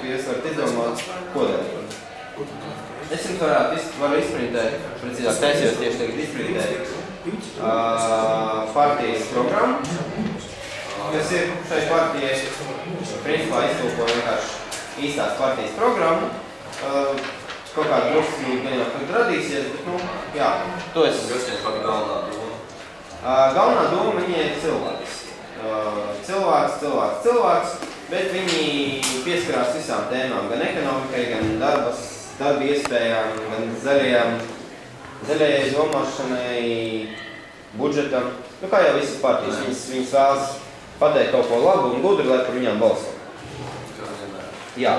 ka jūs varat izdomāt, ko darīt. Es jums varu izprintēt, precīzāk taisījos tieši tagad izprintēt partijas programmu, kas ir šai partijai, principā iztulko vienkārši īstās partijas programmu. Kaut kāda drusku gan jau tagad radīsies, bet, nu, jā, to es... Galvenā doma? Galvenā doma viņai ir cilvēks. Cilvēks, bet viņi pieskarās visām tēmām, gan ekonomikai, gan darba iespējām, gan zaļajai domāšanai, budžetam. Nu, kā jau visas partijas, viņas vēlas pateikt kaut ko labu un gudru, lai par viņām balso. Jā.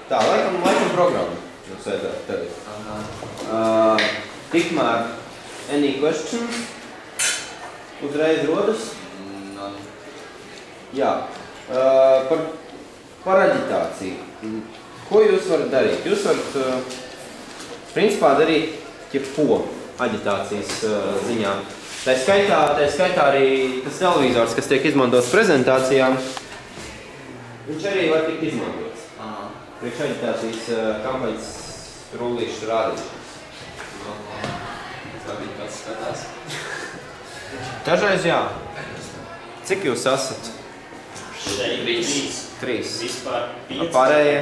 Tā, laikam programma. Jūs vajadzētu tagad. Tikmēr, any questions? Uzreiz rodas? Jā. Par aģitāciju. Ko jūs varat darīt? Jūs varat, principā, darīt jebko aģitācijas ziņā. Tā skaitā arī tas televizors, kas tiek izmantots prezentācijām, viņš arī var tikt izmantots. Priekš aģitācijas kampaņas rullīšas rādīšanas. Tā bija kāds skatās. Dažreiz jā. Cik jūs esat? Šeit 3. Vispār 5. Pārējie?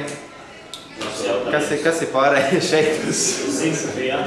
Kas ir pārējie šeit? Zinu, ka jā.